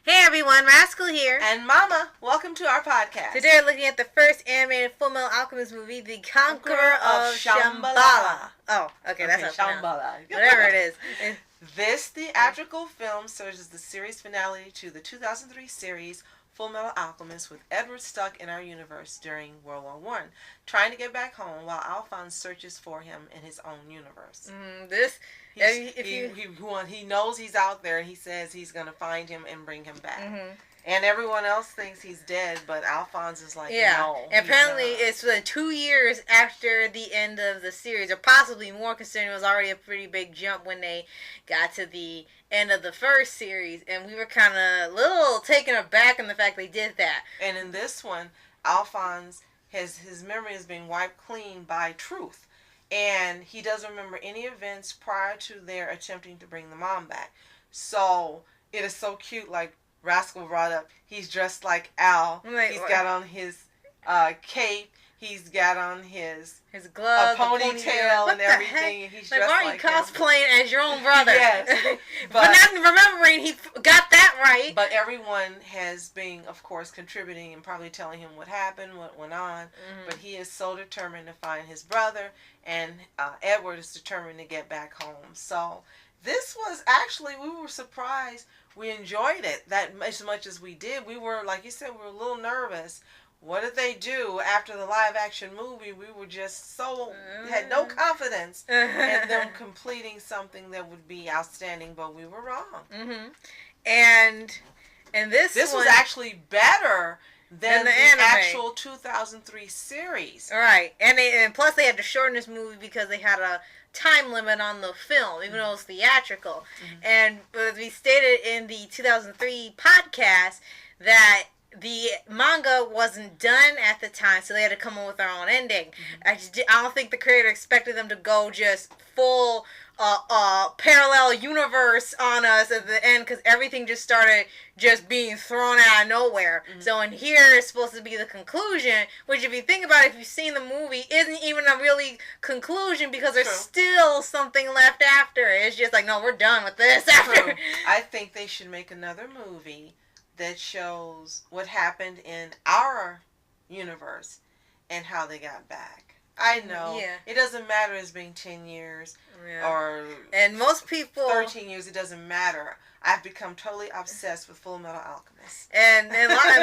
Hey everyone, Rascal here. And Mama, welcome to our podcast. Today we're looking at the first animated Fullmetal Alchemist movie, The Conqueror of Shamballa. Oh, okay, that's not Shamballa. Whatever it is. This theatrical film serves as the series finale to the 2003 series Fullmetal Alchemist, with Edward stuck in our universe during World War I, trying to get back home while Alphonse searches for him in his own universe. He knows he's out there, and he says he's going to find him and bring him back. Mm-hmm. And everyone else thinks he's dead, but Alphonse is like, no. And apparently it's 2 years after the end of the series, or possibly more, considering it was already a pretty big jump when they got to the end of the first series. And we were kind of a little taken aback in the fact they did that. And in this one, Alphonse, his memory is being wiped clean by truth. And he doesn't remember any events prior to their attempting to bring the mom back. So it is so cute, like Rascal brought up, he's dressed like Al. He's got on his cape. He's got on his gloves, ponytail, and everything. He's like, why are you cosplaying as your own brother? Yes. But not remembering he got that right. But everyone has been, of course, contributing and probably telling him what happened, what went on. Mm-hmm. But he is so determined to find his brother, and Edward is determined to get back home. So this was actually, we were surprised. We enjoyed it that as much as we did. We were, like you said, we were a little nervous. What did they do after the live action movie? We were just had no confidence in them completing something that would be outstanding, but we were wrong. Mm-hmm. And this was actually better than the actual 2003 series. Right. And plus they had to shorten this movie because they had a time limit on the film, even though it was theatrical. Mm-hmm. And as we stated in the 2003 podcast, that the manga wasn't done at the time, so they had to come up with their own ending. Mm-hmm. I don't think the creator expected them to go just full parallel universe on us at the end, because everything just started just being thrown out of nowhere. Mm-hmm. So in here it's supposed to be the conclusion, which if you think about it, if you've seen the movie, isn't even a really conclusion, because there's still something left after. It's just like, no, we're done with this after. I think they should make another movie that shows what happened in our universe and how they got back. I know. Yeah. It doesn't matter as being 10 years or and most people 13 years. It doesn't matter. I've become totally obsessed with Fullmetal Alchemist. And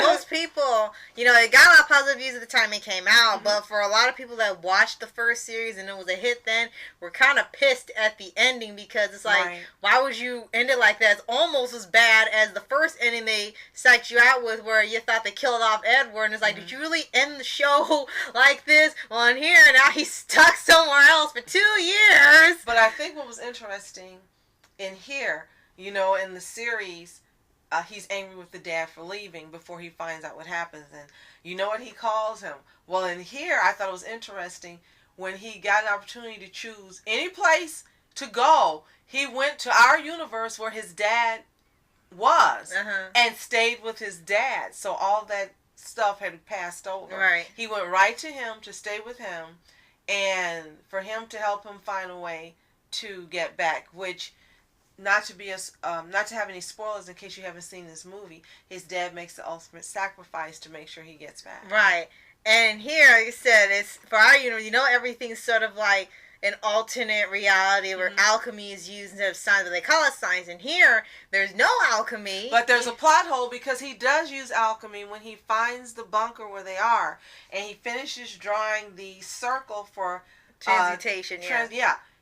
most people, it got a lot of positive views at the time it came out, mm-hmm. but for a lot of people that watched the first series and it was a hit then, were kind of pissed at the ending, because it's like, why would you end it like that? It's almost as bad as the first ending they psyched you out with, where you thought they killed off Edward, and it's like, mm-hmm. did you really end the show like this? Well, in here, now he's stuck somewhere else for 2 years. But I think what was interesting in here, in the series, he's angry with the dad for leaving before he finds out what happens. And you know what he calls him? Well, in here, I thought it was interesting, when he got an opportunity to choose any place to go, he went to our universe where his dad was, and stayed with his dad. So all that stuff had passed over. Right. He went right to him to stay with him, and for him to help him find a way to get back, which... Not to have any spoilers in case you haven't seen this movie, his dad makes the ultimate sacrifice to make sure he gets back. Right. And here, like I said, it's for our universe, everything's sort of like an alternate reality where mm-hmm. alchemy is used instead of science, but they call it science. And here, there's no alchemy. But there's a plot hole, because he does use alchemy when he finds the bunker where they are, and he finishes drawing the circle for transmutation.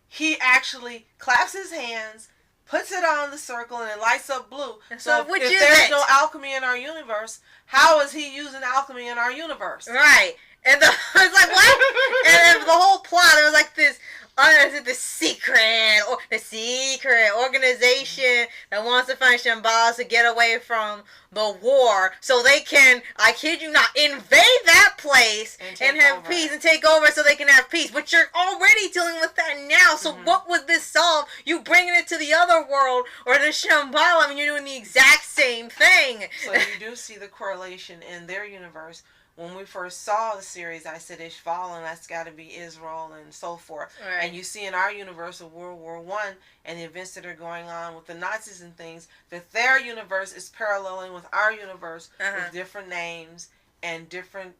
He actually claps his hands, puts it on the circle, and it lights up blue. So if there's no alchemy in our universe, how is he using alchemy in our universe? Right. And it's like, what? And the whole plot, there was like this the secret organization that wants to find Shamballa to get away from the war, so they can, I kid you not, invade that place and have peace and take over, so they can have peace. But you're already dealing with that now. So what would this solve? You bringing it to the other world or to Shamballa? I mean, you're doing the exact same thing. So you do see the correlation in their universe when we first saw the series, I said Ishval, and that's got to be Israel and so forth. Right. And you see in our universe of World War One and the events that are going on with the Nazis and things, that their universe is paralleling with our universe with different names and different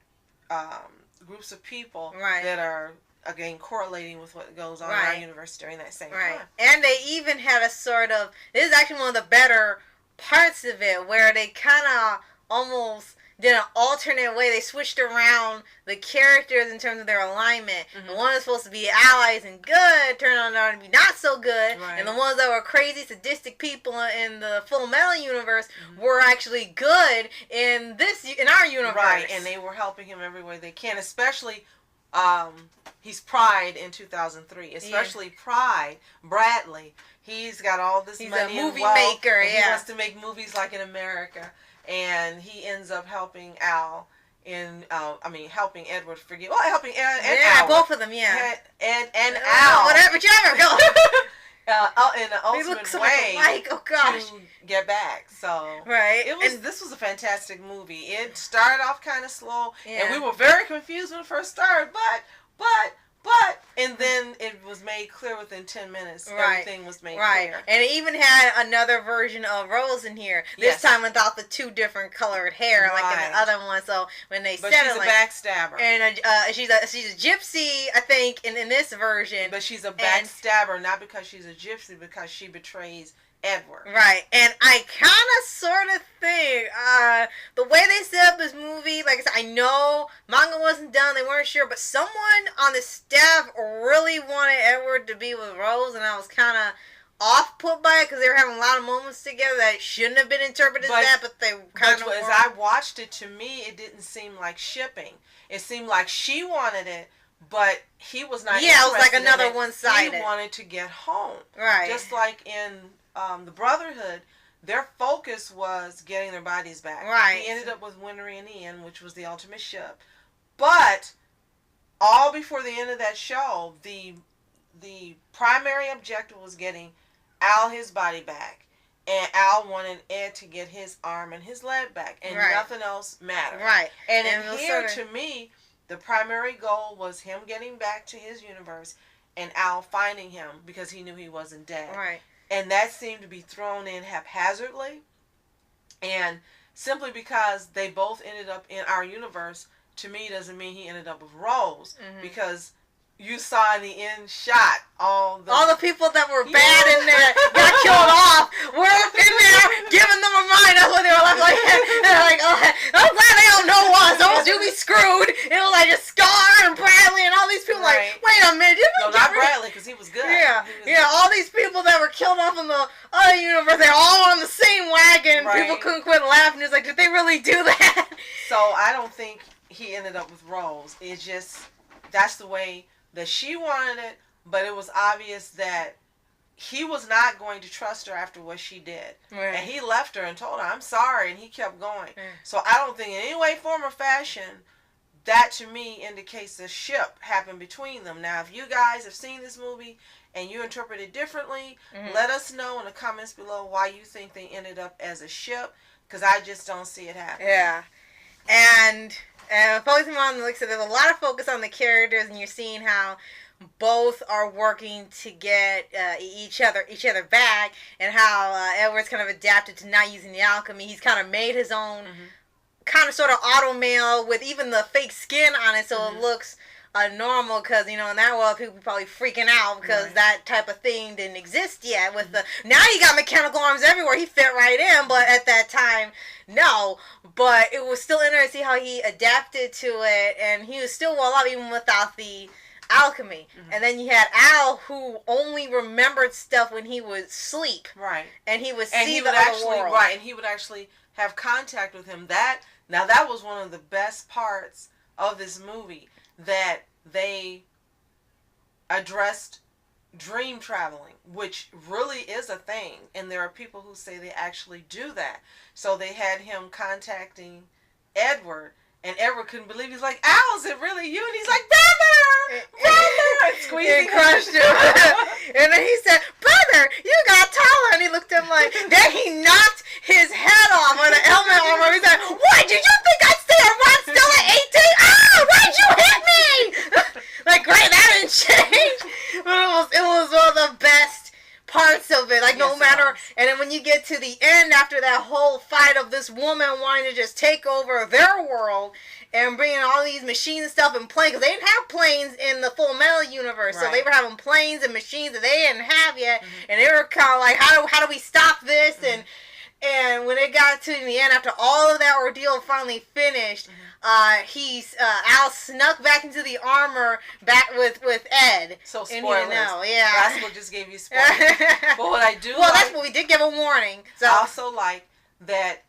groups of people that are, again, correlating with what goes on in our universe during that same time. And they even had a sort of, this is actually one of the better parts of it, where they kind of almost did an alternate way. They switched around the characters in terms of their alignment. The ones supposed to be allies and good turned out to be not so good, and the ones that were crazy, sadistic people in the Fullmetal universe were actually good in our universe. Right, and they were helping him every way they can, especially he's Pride in 2003, especially Pride, Bradley. He's got all this money a movie and wealth, maker, and he wants to make movies like in America, and he ends up helping Al in, helping Edward helping Ed and Al. Both of them, Ed and Al. Whichever, go. In an ultimate way to get back. So this was a fantastic movie. It started off kind of slow, and we were very confused when it first started, but and then it was made clear within 10 minutes. Everything was made clear. And it even had another version of Rose in here. This time without the two different colored hair like in the other one. So when they said she's a backstabber. And she's a gypsy, I think, in this version. But she's a backstabber, not because she's a gypsy, because she betrays Edward. Right. And I kind of sort of think the way they set up this movie, like I said, I know manga wasn't done, they weren't sure, but someone on the staff really wanted Edward to be with Rose, and I was kind of off-put by it because they were having a lot of moments together that shouldn't have been interpreted as that, but they kind of were. As I watched it, to me, it didn't seem like shipping. It seemed like she wanted it, but he was not interested. It was like another one-sided. He wanted to get home. Right. Just like in the Brotherhood, their focus was getting their bodies back. Right. He ended up with Winry and Ian, which was the ultimate ship. But all before the end of that show, the primary objective was getting Al his body back, and Al wanted Ed to get his arm and his leg back, and nothing else mattered. Right. And in here, to me, the primary goal was him getting back to his universe, and Al finding him because he knew he wasn't dead. Right. And that seemed to be thrown in haphazardly. And simply because they both ended up in our universe, to me, doesn't mean he ended up with Rose. Because you saw in the end shot all the people that were bad in there got killed off were in there giving them a mind. That's what they were left like. They're like, oh, I'm glad they don't know us. Otherwise you'll be screwed. It was like just Scar and Bradley and all these people like, wait a minute. No, not Bradley, because he was good. Yeah, all these people that were killed off in the other universe, they're all on the same wagon. People couldn't quit laughing. It's like, did they really do that? So I don't think he ended up with Rose. It's just, that's the way that she wanted it, but it was obvious that he was not going to trust her after what she did. And he left her and told her, I'm sorry, and he kept going. So I don't think in any way, form, or fashion, that to me indicates the ship happened between them. Now, if you guys have seen this movie and you interpret it differently, let us know in the comments below why you think they ended up as a ship, because I just don't see it happening. Yeah. And focusing on, like I said, there's a lot of focus on the characters, and you're seeing how both are working to get each other back, and how Edward's kind of adapted to not using the alchemy. He's kind of made his own kind of sort of auto mail with even the fake skin on it, so it looks normal, because in that world people probably freaking out because that type of thing didn't exist yet. With the now you got mechanical arms everywhere, he fit right in, but at that time no. But it was still interesting to see how he adapted to it, and he was still well off even without the alchemy. And then you had Al, who only remembered stuff when he would sleep, and he would see the other world, and he would actually have contact with him. That was one of the best parts of this movie, that they addressed dream traveling, which really is a thing, and there are people who say they actually do that. So they had him contacting Edward, and Edward couldn't believe. He's like, Al, is it really you? And he's like, brother, and squeezing crushed him. And then he said, brother, you got taller. And he looked at him like, then he knocked his head off with an helmet on him. He said, what, did you think I'd stay around still at like no matter. And then when you get to the end, after that whole fight of this woman wanting to just take over their world and bringing all these machines and stuff and planes, because they didn't have planes in the Fullmetal universe, so they were having planes and machines that they didn't have yet, and they were kind of like, how do we stop this? And when it got to the end, after all of that ordeal finally finished, Al snuck back into the armor back with Ed. So spoilers. Yeah. Rascal just gave you spoilers. But what I do that's what we did give a warning. So. I also like that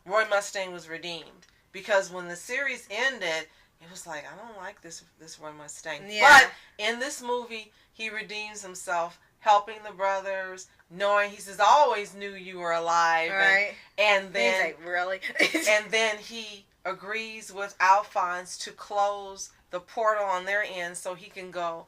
Roy Mustang was redeemed. Because when the series ended, it was like, I don't like this Roy Mustang. Yeah. But in this movie, he redeems himself, helping the brothers, knowing he says, I always knew you were alive. Right. And then, he's like, really? and then he agrees with Alphonse to close the portal on their end so he can go,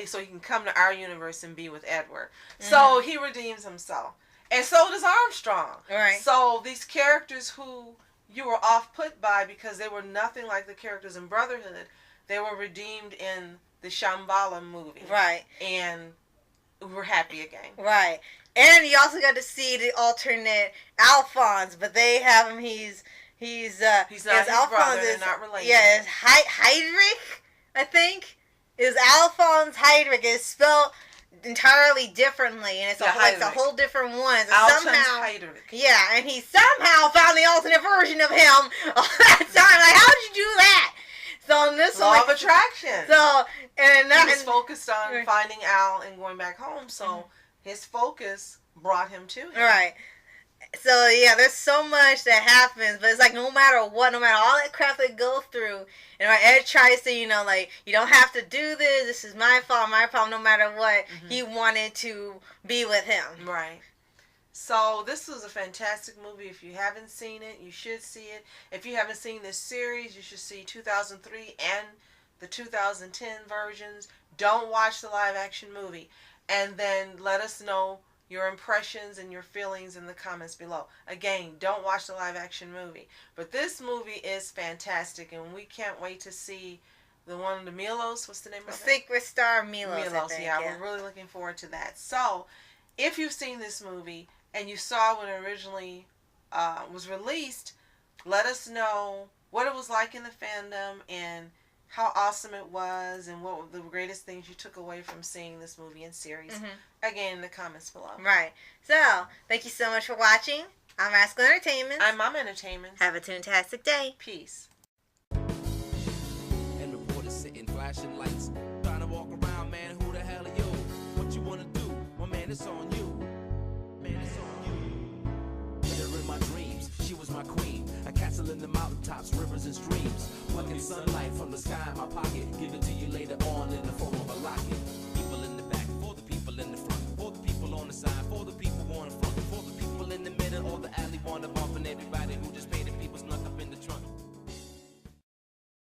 so he can come to our universe and be with Edward. So he redeems himself. And so does Armstrong. Right. So these characters who you were off put by because they were nothing like the characters in Brotherhood, they were redeemed in the Shamballa movie. Right. And we're happy again. Right. And you also got to see the alternate Alphonse, but they have him, he's not his brother, they're not related. Yeah, it's Heydrich, I think. Is Alphonse Heydrich is spelled entirely differently, and it's a whole different one. So somehow, yeah, and he somehow found the alternate version of him all that time. Like, how'd you do that? So in this law of attraction. So he was focused on finding Al and going back home. So his focus brought him to him. Right. So yeah, there's so much that happens, but it's like no matter what, no matter all that crap they go through, and Ed tries to, like, you don't have to do this. This is my fault, my problem. No matter what, he wanted to be with him. Right. So this was a fantastic movie. If you haven't seen it, you should see it. If you haven't seen this series, you should see 2003 and the 2010 versions. Don't watch the live action movie. And then let us know your impressions and your feelings in the comments below. Again, don't watch the live action movie. But this movie is fantastic, and we can't wait to see the one, the Milos. What's the name of it? Secret Star Milos, I think, yeah, we're really looking forward to that. So, if you've seen this movie and you saw when it originally was released, let us know what it was like in the fandom and how awesome it was and what were the greatest things you took away from seeing this movie and series. Again, in the comments below. Right. So, thank you so much for watching. I'm Rascal Entertainment. I'm Mom Entertainment. Have a toontastic day. Peace. And reporters sitting flashing lights, trying to walk around, man, who the hell are you? What you wanna do? Well, man, it's on you. Man, it's on you. With her in my dreams, she was my queen. A castle in the mountaintops, rivers and streams, plucking sunlight from the sky.